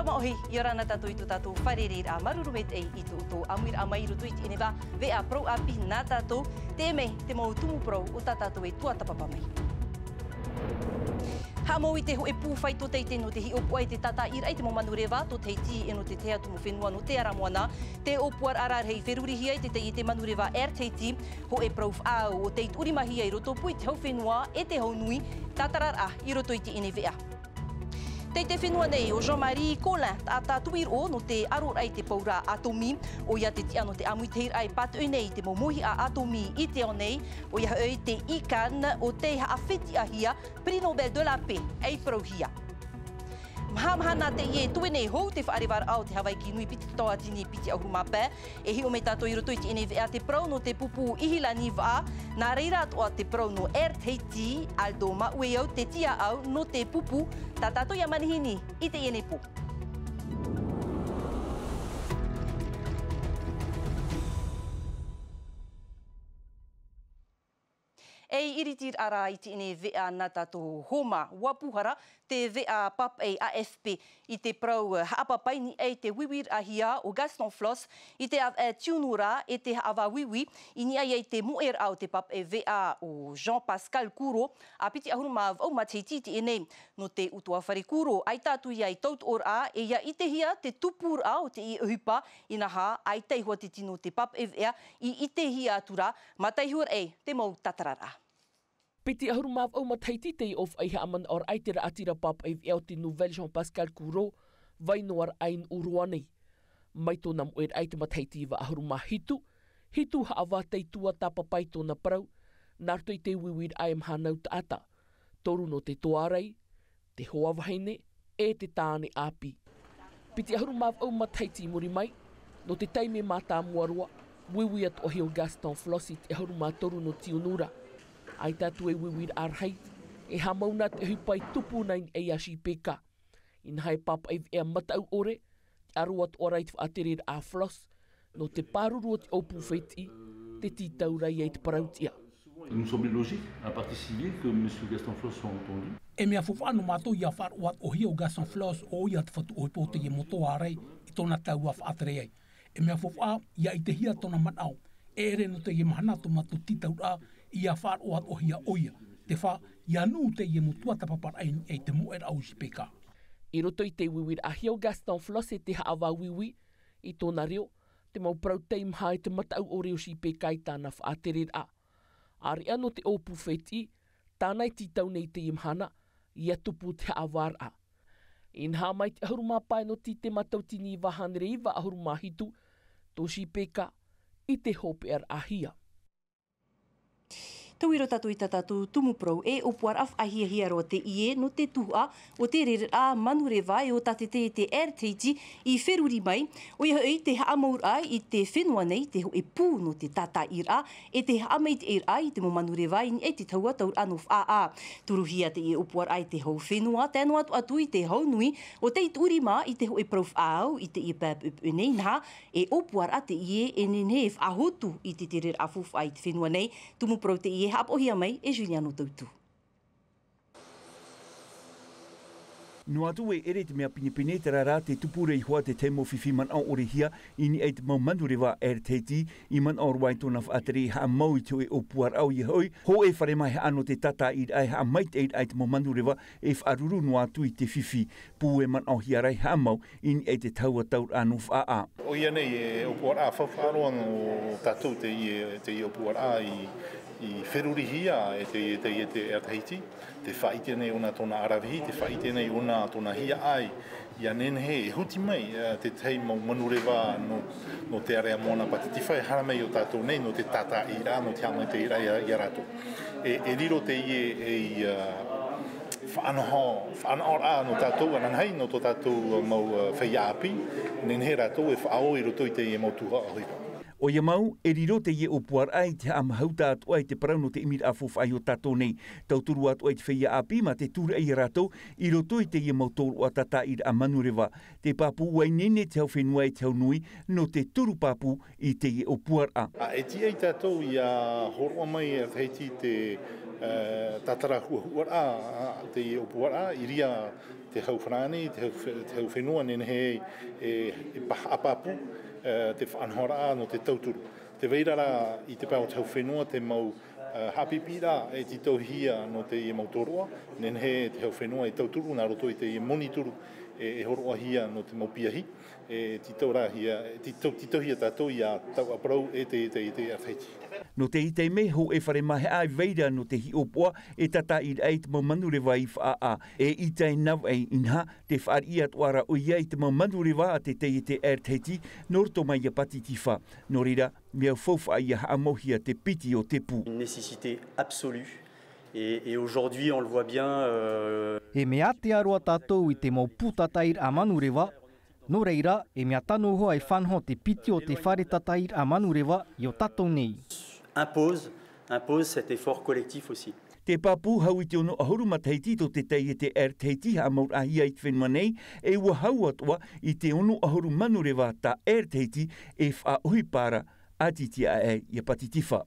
Hamaohi, Yorana Tatu itu Tatu, Farerir a Marurumet e itu Amir Amairu Tuit Ineva, Vea Pro Api Natatu, Teme, Temo Tumu Pro, Utatatu e Tuata Papamei. Hamo i te ho e pūwhai to teite no te hi opua i te tata ira i te momanureva to teiti e no te tea tumu whenua no te aramoana. Te opuar arar hei wherurihia i te manureva teiti ho e prof au o teit urimahia i roto pui te hau whenua e te hau nui tatarar a i roto i te ine vea. Te whenua nei o Jean-Marie Colin a tuir o no te arora i te paura atomi o ia te tia no te amui teir ai patu nei te momohi a atomi i te o nei o ia hoi te ikan o te haawhiti ahia Prix Nobel de la Paix ei prohia. Mahana te ie tue nei hou te whaarewar au te Hawaii ki nui piti toa tini piti ahuruma pē. E hi o me tātou i roto i te ene vea te prau no te pupu ihilani waa. Nā reira atoa te prau no teiti aldo maue au te tia au no te pupu tā tātou ia manihini i te ene po. Ei iritir ara i te ine vea nā tātou homa wapuhara, te vea pap ei AFP i te prau haapapaini ei te wiwir ahia o Gaston Floss i te tiunura e te haava wiwi i ni ai te moer au te pap e vea o Jean-Pascal Kuro a piti ahuruma au mateiti te ene no te utua whare Kuro ai tātu iai taut or a e ia i te hia te tupur au te i uhipa i naha ai teihua te tino te pap e vea i te hia atura mataihur ei te mau tatarara. Piti ahuruma au mataiti te of ai haaman or ai te raatira pap ai eo te Nouvelle Jean-Pascal Kuro vai noar ain uruanei. Mai tōna moer ai te mataiti wa ahuruma hitu haava teitua tapapai tōna parau, nartoi te wiwir ai mhanau taata, toru no te toarei, te hoa waheine, e te tāne api. Piti ahuruma au mataiti muri mai, no te taime mata muarua, wiwi at ohio Gaston Floss i te ahuruma toru no tiunura. Ai tātu e wiwir arhei, e hamauna te hupai tupu nain e asi peka. In hai papa e ea matau ore, aruat orait whaaterir a Floss, no te paruru te opu wheti, te titaurei e te parautia. Il nous semblait logique, à partie civile, que M. Gaston Floss soit entendu. E mea whawhanu mātou ia wharuat o hio Gaston Floss o ia te whatu o pote i motoa rei i tōna taua whaatere ei. E mea whawha ia i te hia tōna manau, e ere no te i mahana tō matu titaura ia wharuat o hia oia. Te wha, ia nū te i mutua tapaparain e te moer au sipeka. I roto i te wiwir a hio Gaston Floss e te haava wiwi, i tōna reo, te mau prau teim hae te matau o reo sipeka i tāna whaaterir a. Ari ano te opu wheti, tānai titau nei te imhana, ia tupu te awar a. In mai te ahuruma pai no ti te matautini wahanere iwa ahuruma hitu, tō sipeka i te hope ar ahia. Tauiro tatu i tatatu tumu prau e opuar af ahia hia roa te ie no te tuhua o te rere a manureva e o tate te teiti i wheruri mai. O ia hoi te haamaur ai i te whenua nei te ho e pū no te tata ira e te haameit e ai te mo manureva i e te taua taur anof a. Turuhia te ie opuar ai te hau whenua, tēnua atu i te hau nui o te iturima i te ho e prof au i te ie pēp upu nei nha e opuar a te ie e nenef ahotu i te rere a fuf ai te whenua nei. Tumu prau te ie hapohia mai e Juliano Tautu. No atu e ere te mea pinipine te rara te tupure i hoa te teimo whiwhi man au orehia i ni eit mau manurewa teiti i man au rwai tōna whaatere ha mau i te o puar au i hoi. Ho e whare mai ha ano te tata i ai ha mait eit mau manurewa e whaaruru no atu i te whiwhi pu e man au hiarai ha mau i ni eit te taua taur anu wha. O ia nei e o puar a whawharoa no tatou te i o puar a i wherurihia e te Teiti, te whaite nei ona tōna arawihi, te whaite nei ona tōna hia ai, ia nenhe e huti mai te tei mau manurewa no te area moana patiti whai hara mai o tātou nei no te tata ira, no te hama te ira i rato. E riro te i whaanohor a no tātou ananhei, no tō tātou mau whaiapi, nenhe rato e whaao i roto i te i mau tuha a hoipa. O ia mau, e riro te ie o puar ai te amahauta atu ai te parau no te imir a fofai o tātou nei. Tau turu atu ai te whaia api ma te tūra ai ratou i roto i te ie mau tōru a tata i a manurewa. Te papu uai nene te hau whenua i te hau nui no te turu papu i te ie o puar a. E ti ei tātou i a horoa mai a teiti te tatara huara te opuara iria te haufrani te haufenua nene e apapu te whanhora no te tauturu. Te veirara I te pau te haufenua te mau hapipira e ti tauhia no te I mautoroa, nene te haufenua I tauturu, nā roto I te monituru e horoa hia no te maupiahi, e ti tauhia tātou I a tau aprau e te artheiti. No te itei me ho e whare mahe ai veira no te hi opoa e tata I eit mo manurewa I wha e itei nau ei inha te whaar I atuara o iei te mo manurewa a te te erteiti norto mai a pati tifa. No rira, mea fauwha I a haamohia te piti o te pū. Une nécessité absolue. Et aujourd'hui, on le voit bien... E mea te aroa tātou I te mau pūtatair a manurewa, no reira, e mea tano hoa I whanho te piti o te whare tatair a manurewa I o tātou nei. impose cet effort collectif aussi. Te papu hau I te ono ahuru mataiti to te tei e te erteiti ha maur ahia I te whenua nei, e ua hau atua I te ono ahuru manurewa ta erteiti e wha ohipara atitia e I a patitifa.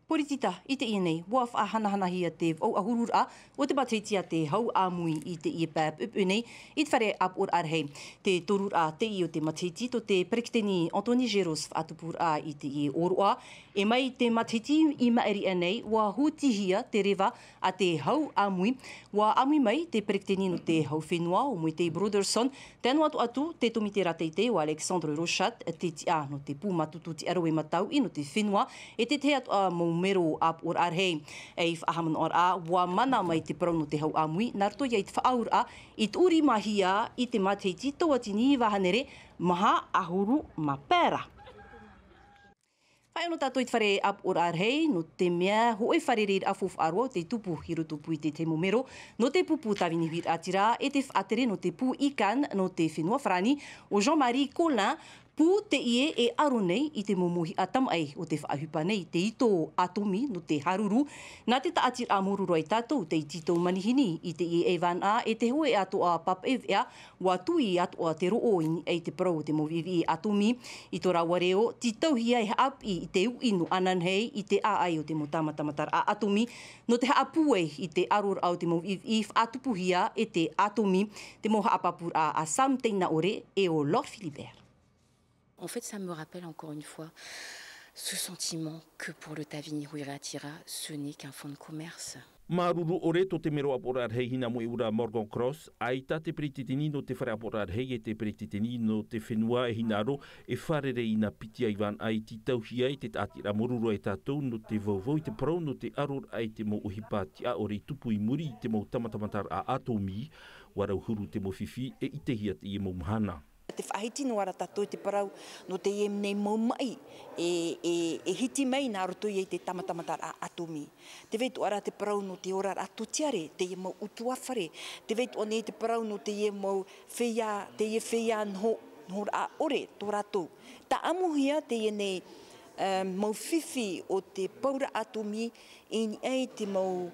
Poritita, I te ienei, waf a hanahana hia te au ahurura o te bateitia te hau amui I te ie pēp upunei I te whare ap or arhei. Te torura te I o te mateiti to te perikiteni Antoni Geros whaatupur a I te ie oroa. E mai te mateiti I maeri anei, wa hutihia te rewa a te hau amui, wa amui mai te perikiteni no te hau whenua o mui te Broderson, te anu atu te tomite rateite o Alexandre Rochat, te tia no te pūmatutu te aroe matau I no te whenua, e te atu a mero ap or arhei. E I whaahaman or a, wa mana mai te parau no te hau amui, nā rato ia I te whaaur a, I te uri mahia I te mateiti tauatini I wahanere, maha ahuru mapera. Whai ono tātou I te whare ap or arhei, no te mea hoi whare reir afof arwa o te tupu hirutupu I te te momero, no te pupu tawini vir atira, e te whaatere no te pu ikan no te whenua whrani, o Jean-Marie Colin, Pū te ie e aro nei I te momohi a tamai o te whaahupa nei, te ito atomi no te haruru. Nā te taatir a moruro I tātou, te tito manihini I te ie e van a, e te hoe ato a papev ea, wa tui ato a te roo I te parau o te movivi atomi. I tō rawa reo, ti tauhia e haapi I te uinu ananhei I te aai o te motamatamatar a atomi, no te haapuei I te aror au te movivi whaatupuhia e te atomi, te moha apapur a Sam Teina Ore e o Lord Philibert. En fait, ça me rappelle encore une fois ce sentiment que pour le Tavini Huiratira, ce n'est qu'un fonds de commerce. Maruru ore to te mero aporar hei hina mo ura Morgan Cross, aita te perititini no te whare aporar hei e te perititini no te whenua e hinaro e wharere ina piti aivan ai ti tauhia I te tātira moruro e tātou no te vauvau I te parau no te aror ai te mo uhipati a ore tupu I muri I te mo tamatamatar a atomi, warau huru te mo whiwhi e I te hia te I mo mahana. Te whahiti no ara tātou te parau no te ie mnei mau mai e hiti mai nā roto I te tamatamatara a atomi. Te veitu ara te parau no te ora a totiare, te ie mau utuawhare. Te veitu ane te parau no te ie mau whea, te ie whea nho a ore tō ratou. Ta amuhia te ie nei mau whiwhi o te paura atomi I ei te mau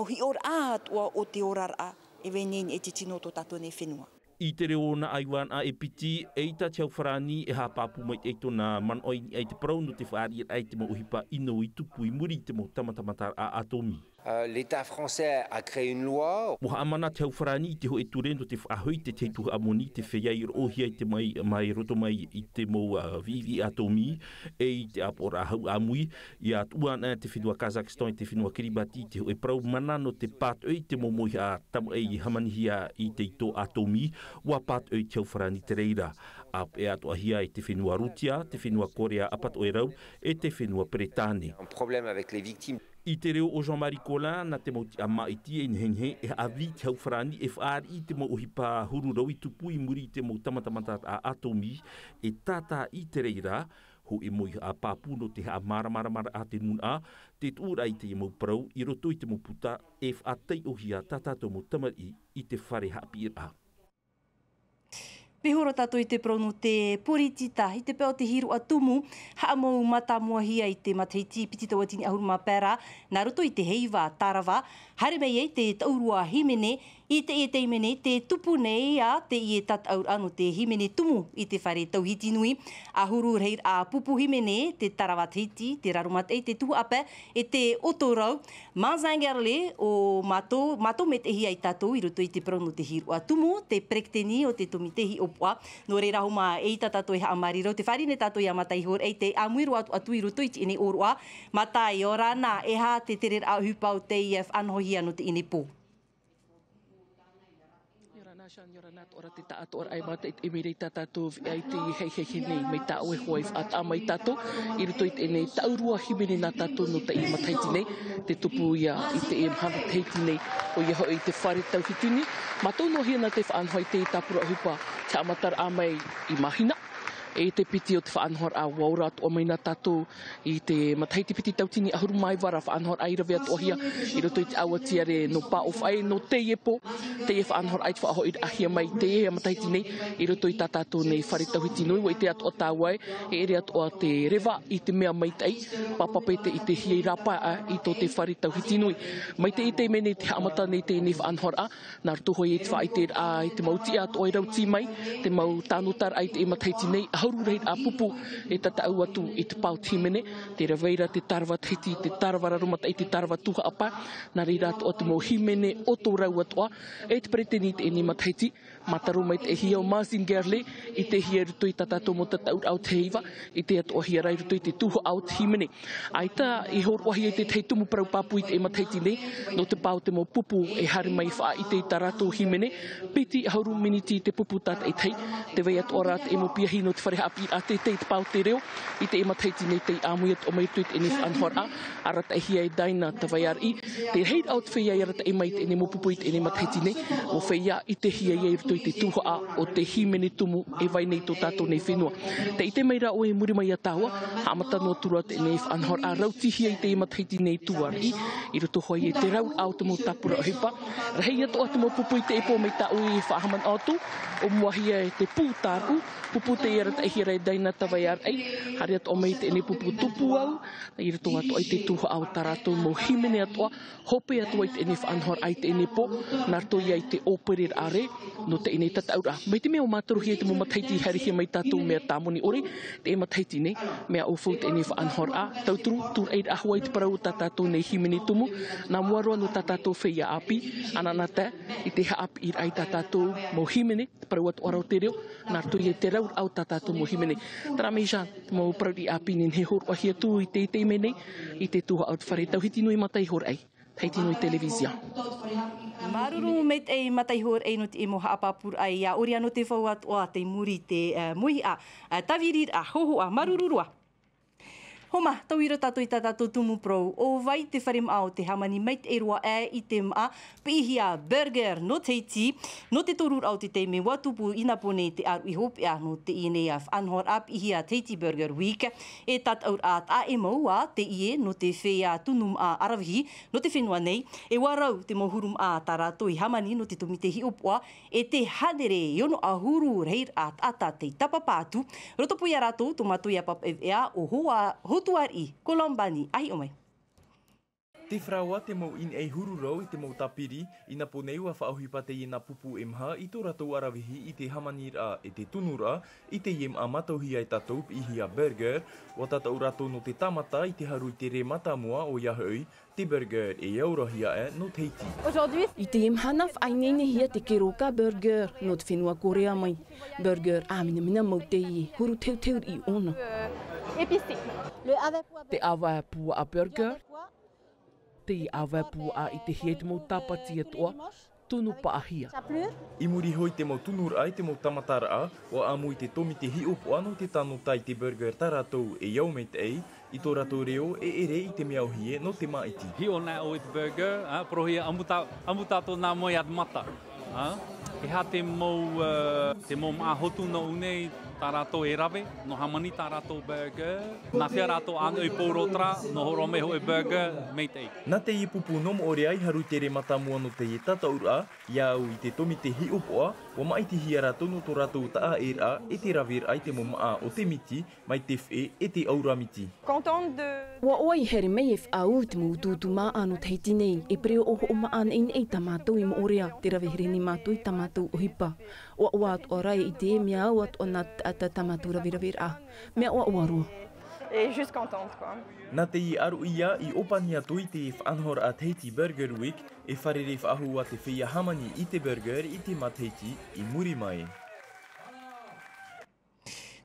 hi ora a atua o te ora a e veneni e te tino tō tātou nei whenua. I te reo na aiwan a e piti, e ita te wharani e hapapu mai e tona man oi e te parau no te whaari e te mo uhipa ino I tupu I muri te mo tamatamatar a atomi. L'État français a créé une loi. Moha amana te wharani te ho e turendo te whaahui te teitu amoni te wheiai rohia I te mai roto mai I te mo vivi atomi e I te apora hau amui I atuana te whenua Kazakhstan te whenua Kiribati te ho e parau mana no te pātoi te mo mohi a tamu e hamanihia I te ito atomi wa pātoi te wharani te reira. Ap e atoa hia I te whenua Rutia, te whenua Korea apat oerau e te whenua Bretane. Un problème avec les victimes. I te reo o Jean-Marie Colin na te mauti a maiti e nhenghe e avi te hauwharani e whaari I te mo uhipa hururau I tupu I muri te mo tamatamatata a atomi e tata I te reira ho e moi a papu no te ha maramara a te nuna te tūra I te mo parau I roto I te mo puta e whaatei o hia tata to mo tamari I te whare hapi a. Pehoro tātou I te parau no te poritita, I te peo te hiru atumu, haa mau mata mua hia I te mateiti pitita watini ahuruma pēra, nā roto I te heiva tarawa, hare mei te taurua himene, I te mene, te tupu nei a te i tatau anu te himene tumu i te whare tauhiti nui. A huru reir a pupu himene, te tarawat hiti, te rarumat te tuhu apa, e te otorau. Mazangerle o mato me te hi ai tatou i roto i te prono te hiru a tumu, te prekteni o te tomitehi opua. No reira homa e tatou e haamariro, te wharine tatou i a matai hor, e te amuiru atu i roto i te ine orua. Matai o rana e ha te tere a hupau te IF anhohi anu te ine pō. Yoranat ora te taat ora ai mata e mirei tātou ai te hei nei me tā oe hoif at a mai tātou i ruto i te nei taurua himene nā tātou no te i mataiti nei te tupu ia i te e mhana teiti nei o ia hoi te whare tauhituni matou no hia na te whaanhoi te tāpura hupa te amatar a mai i mahina e te piti o te whaanhor a waurat o mai nā tātou i te mataiti piti tautini ahuru mai wara whaanhor ai rawe atu ahia i roto i te awa tiare no pa of ai no te epo te e whaanhor ai te whaahoi ahia mai te e mataiti nei i roto i tā tātou nei whare tauhiti nui wa i te atu o tāwai e ere atu o te rewa i te mea mai tei papapete i te hiei rapa i to te whare tauhiti nui mai te i te mene te amata nei te nei whaanhor a nā ruto hoi e te wha i te mauti atu o i rauti mai te mau tānotar ai te e mataiti nei hauru rei a pupu e tata au atu i te pau timene, te raweira, te tarwa titi, te tarwa rarumata i te tarwa tuha apa, nā reira atu o te mo himene o tō rau atua, e te preteni te eni mataiti, mataru mai te hia o Mazingerle, i te hia ruto i tatato mo tatau au te hiva, i te atu o hia rai ruto i te tuho au te himene. Aita, i hor wahi e te tei tumu parau papu i te e mataiti nei, no te pau te mo pupu e hari mai wha i te tarato himene, piti hauru miniti te pupu tata i tei, te wei atu ora te e mo piahi no te whare hapi a te te pau te reo, i te e mataiti nei te amuiat o mai tuit e nif anhora, arata e hia e daina te wai ar i, te heit au te whea i arata e mai te ene mo pupu i te ene mataiti nei, o whea i te hia i ruto i te tuha o te himene tumu e vai nei tō tātou nei whenua. Te i te meira o e muri mai a tāua, hamata no turua te nif anhora, a rauti hia i te e mataiti nei tuar i ruto hoi e te rau au te mo tapura o hipa, rahei atu atu mo pupu i te epo mai tau i whaahaman atu, o mua hia e te pūtāru, pupu te iarata e hira e daina tawai ar ei, hari atu o mei te ene pupu tupu au, i rato atu ai te tuha au tarato mo himene atua, hope atu ai te ene whaanhor ai te ene po, narto i ai te operer are, no te ene tataura. Mei te mea o mātaruhi e te mo mataiti harihi mai tātou mea tāmoni ore, te e mataiti nei, mea o fau te ene whaanhor a, tauturu, tur eid ahua i te parau tātou nei himene tumu, nā muaroa no tātou whea api, ananata, i te haapi i ai tātou mo himene, te parau atu arau te reo, narto i te rau au tātou mo himene. Tara mei Jean, mo prauri api nin he hor wahia tu i te mene, i te tuha au te whare tauhiti nui matai hor ei, teiti nui televisia. Maruru mei te matai hor ei no te emo haapapur ai, a ori ano te whau atu a te muri te muhi a tawirir a hoho a marururua. Homa, tauira tātou i tātou tumu prou. O vai te wharem au te hamani meit e roa i te maa pihia burger no teiti, no te torur au te teime watupu ina pone te aru i hope no te ine a whanhor a pihia teiti burger week. E tātou at a e maua te ie no te whea tunum a arawihi no te whenua nei. E warau te mohurum a tārato i hamani no te tumite hi opua e te hanere iono a huru reir at ata te tapapātu. Rotopu ia rato tomatu ia pap ea o hoa Tuar i, Kolombani, ahi o mai. Te whraua te mau in ei hururau i te mau tapiri, ina poneu a whaohipa te ina pupu emha i tō ratou arawihi i te hamanir a e te tunura, i te iem a matauhi ai tatou i hia burger, o tatou ratou no te tamata i te haru i te re matamua o Yahui, te burger e aurahia e no teiti. I te iem hana whainene hia te keroka burger no te whenua Korea mai. Burger a mina mau te i huru teu i ona. Te awa pua a burger, te awa pua a i te hia te mau tapati atua, tunu paahia. I muri hoi te mau tunur ai te mau tamatara a, o amu i te tomi te hi upo ano te tano tai te burger taratou e iau mei te ei, i tō ratou reo e ere i te meauhie no te maiti. Hi o nai o i te burger, prohia amutato nā moi at mata. E ha te mau maa hotu no unei, tā rātou e rawe, no hamani tā rātou burger, nā whia rātou anu i pōrotra, no horo me ho e burger, mei te i. Nā te i pupu nomo ore ai haru tere matamua no te i tataura, ia au i te tomi te hi upoa, wa mai te hi ara tonu to rātou taa e rā, e te rawir ai te momaa o te miti, mai te whee e te aura miti. Wa oi here mei e whaau te mūtūtu mā anu te hiti nei, e preo oho o maan ein ei tamātou i mo orea, te rawe here ni mātou i tamātou o hipa. Wa ua atu o rai i te e mea au atu o nā ata tamātou rawirawir a. Mea ua ua roa. Et juste contente, quoi. Nā te i aru ia i opani atu i te whaanhora a Teiti Burger Week, e wharere whaahu a te whia hamani i te burger i te mateiti i muri mai.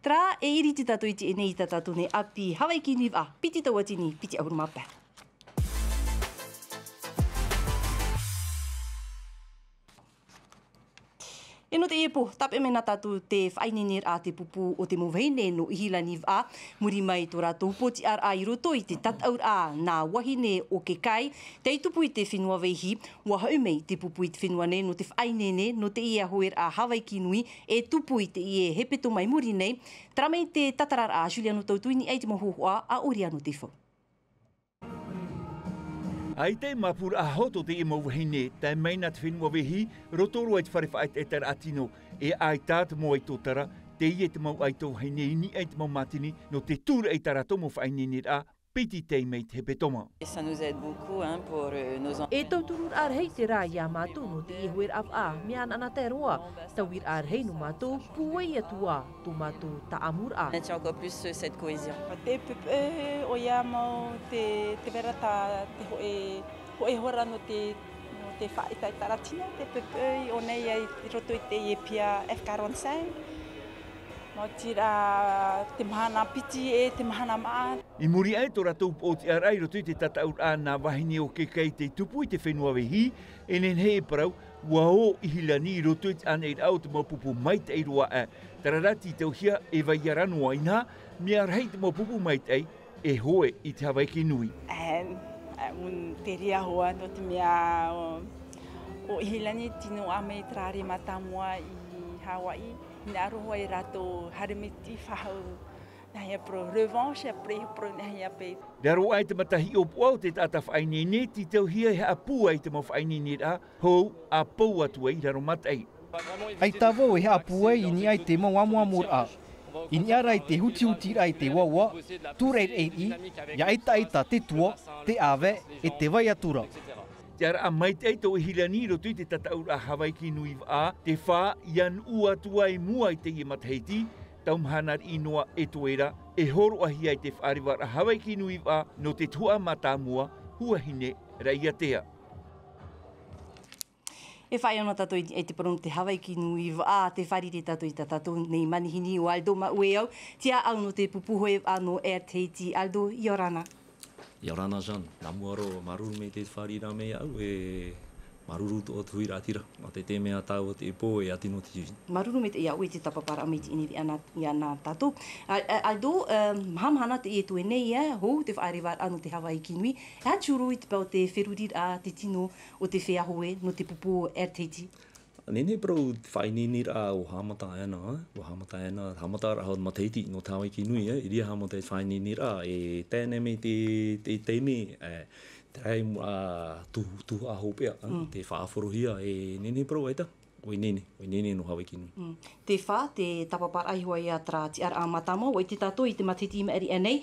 Tra e iri te tatu i te enei ta tatu ne api Hawaii ki niwa piti tau atini piti ahuru mapa. E no te epo, tape me nā tatu te whainenir a te pupu o te mowhine no ihila niwa, muri mai tō rātou poti ar a i roto i te tataur a nā wahine o ke kai, te tupu i te whenua weihi, wa haumei te pupu i te whenua ne no te whainene no te ia hoer a Hawaii ki nui, e tupu i te ie hepeto mai muri nei, tramei te tatarar a Juliano Tautuini ai te mohohoa a Oriano te whau. Ai te mapura a hoto te e mauwahine, tai meina te whenua wehi, rotoro ai te wharewhaet e tara atino, e ai tāta mo ai tō tara, te i e te mau ai tō heine ini ai te mau matini, no te tūra ai tara tomo whainenir a, piti te mei te hepetoma. Ça nous aide beaucoup pour nos enfants. E tauturur ar hei te rā ia mātou no te ihuer av a, mea ana te roa, tauir ar hei no mātou, puai atua, tō mātou ta amur a. Maintient encore plus cette cohésion. Te pepe o ia mau te vera ta te hoe hora no te whaita i taratina, te pepe o nei ai roto i te ie pia F45. Mo tira te mahana piti e te mahana maa. I muri ai tō rātou o te arai roto i te tataur a nā wahine o ke kei te tupu i te whenua wehi, e nen hei parau, ua o i hilani i roto i te ane i au te maupupu mai te eiroa e. Tararati tau hia e vai aranoa ina, mea rei te maupupu mai te ei, e hoe i te Hawaii ki nui. Un te ria hoa no te mea o i hilani tino ame i trare matamua i Hawaii. Nā roa i rato haremiti whahau nahia pro revanche apre pro nahia pe. Daro ai te matahi o puau te tata whainene, ti tau hia he apu ai te mau whainene a, hou a pou atu ai raro matai. Ai tawo e he apu ai ini ai te mau amuamur a. Ini ara i te huti ai te wawa, tūreit ei i, ia eita te tua, te awe e te vai atura. Te ara a maite ai tō hilani roto i te tataur a Hawaii ki nui a, te whā ian ua tua i mua i te i matheiti, tau mhanar i noa e toera, e horo ahi ai te whaariwar a Hawaii ki nui a, no te tua matamua, huahine reia tea. E whai ana tato e te paron te Hawaii ki nui a, te wharire tato i tato nei manihini o Aldo ma ue au, tia au no te pupuhoe ano e teiti Aldo Iorana. Iorana Jean, nā muaro maruru me te wharira mei au e maruru o tuhi rātira. Ma te mea tau o te epo e atino te iwi. Maruru me te ia ui te tapapara me te iniwi ana i ana tato. Aldo, mahamahana te e tue nei ho te whaarewar anu te Hawaii ki nui. Hea tūro i te pau te wherurir a te tino o te wheahoe no te pupu teiti? Nene prou whainenir a o hamata ana, hamata raho mateiti no te Hawaii ki nui, iria hamata e whainenir a, e tēne me te teime, te rei tuhu a hopea, te whaaforohia, e nene prou eita, oi nene no Hawaii ki nui. Te wha, te tapapar aihoa ia tra te ara a matama, o i te tato i te matiti ima eri anei,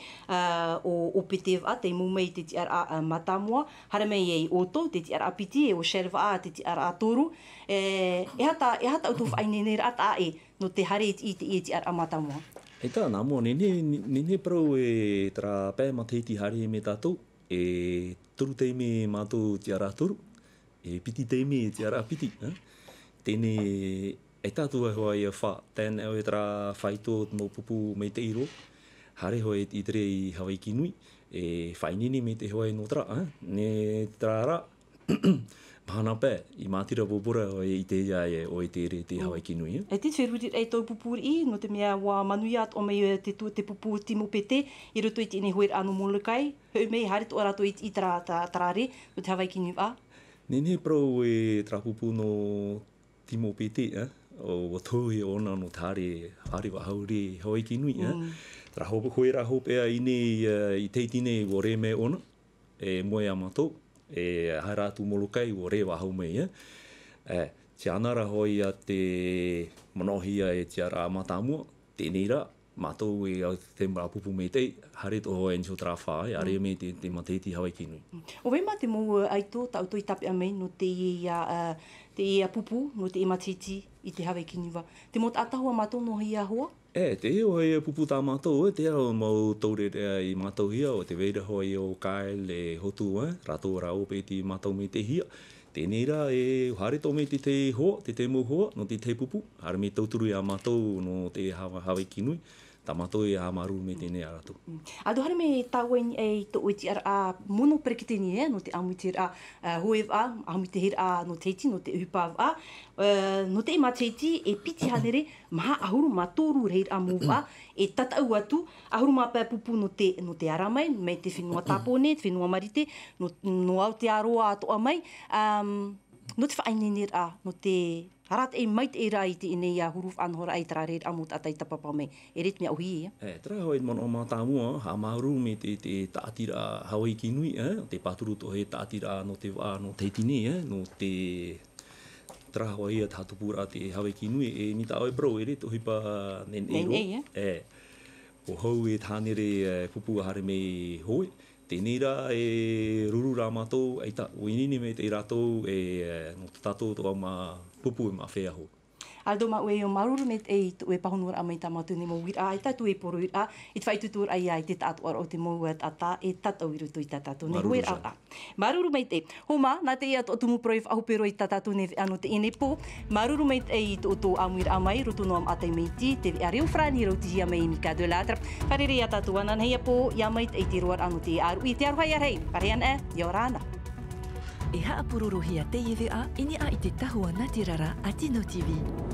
o petewa, te mumei te te ara a matamua, haramei ei oto, te te ara a piti, e o sherwa a te te ara a toru, e hata au tu whainenera ata e, no te hare i te ara a matamua. E tā, nā mua, nene prou e tra pē mateiti hare me tātou, e toru teime mātou te ara toru, e piti teime te ara piti, tēne e tātua hoa i a wha, tēne au e tra whaito mō pupu mei te iro, hare hoa i tere i Hawaii ki nui, e whainini me te hoa i no tra, ne tra ra, mahana pē, i mātira pōpura i te ia e o i te ere te Hawaii ki nui. E te wherurir ei tau pupuri i, no te mea wā manuiat o mei te pupu timo pete, i roto i te ine hoer anu molukai, heu mei haere to arato i tarare, no te Hawaii ki nui a? Nene prou e tra pupu no timo pete, o tōhi o ona no tāre whare wa haure hoi ki nui. Tra hoi ra hopea i teitine o re me ona, e moe a matou, e hai rātu molokai o re wa hau mei. Te anara hoi a te manohia e te ara matamua, tēnei rā, mātou e au te pupu mei tei, hare to hoa enso tra whae, are me te mateiti hawai ki nui. O wei mā te mou aito, tau toi tape a mei, no te ia pupu, no te e matiti i te hawai ki niwa. Te mot atahua mātou no hia hoa? Te eo hei pupu tā mātou, te ao mau taurerea i mātou hia, o te veira hoi o kael e hotu, rato ra ope ti mātou me te hia. Tēnei rā e hare tō me te hoa, te mau hoa, no te pupu, hare me tauturu i a mātou no te hawai ki nui, tā mātou e a maru me tēnei a rato. Ado hare me tāwaini e to oiti ar a mono perekiteni no te amu te a hoe a, amu te hira a no teiti, no te uhipa a, no te ima teiti e piti hanere maha ahuru ma tōru reir a mua e tatau atu, ahuru ma pēr pupu no te aramai, me te whenua tāpone, te whenua marite, no au te aroa atoa mai, no te whainenir a, no te harat e mait e rā i te inei a huruf anhora ai tra reir amut atai tapapa me. E ret mea uhi e? Tra hoi mono mā tāmua, ha mauru me te tātira hawai ki nui, te pāturu to he tātira no te wā no teitine, no te tra hoi a tātupura te hawai ki nui, e ni tā oi bro, e ret ohipa nen ero. O hau e tānere pupu hare me hoi, tēnei rā e ruru rā mātou, o inini me te rātou e no tātou toa mā pupu e mā whea ho. Aldo ma ue o maruru me e tu e pahunura a mai tā mātou ni mo wira a, e tatu e poro wira a, i te whaitutur ai ai te tātu aro o te mou e tata, e tatau i rutu i tātātou ne ue a. Maruru mei te, homa, nā te ia to tumu proif ahupero i tātātou ne ano te ene po, maruru mei te i to o amuira a mai, rutu no am atai mei ti, te a reo frani rau ti hia mei mika de latra, wharere ia tātou anan heia po, ia mei te i te roar ano te aru, i te aru hai arhei, parean e, ia rāna. E haa pururuhi a te iwi a, ini a i te tahua Natirara a Tino TV.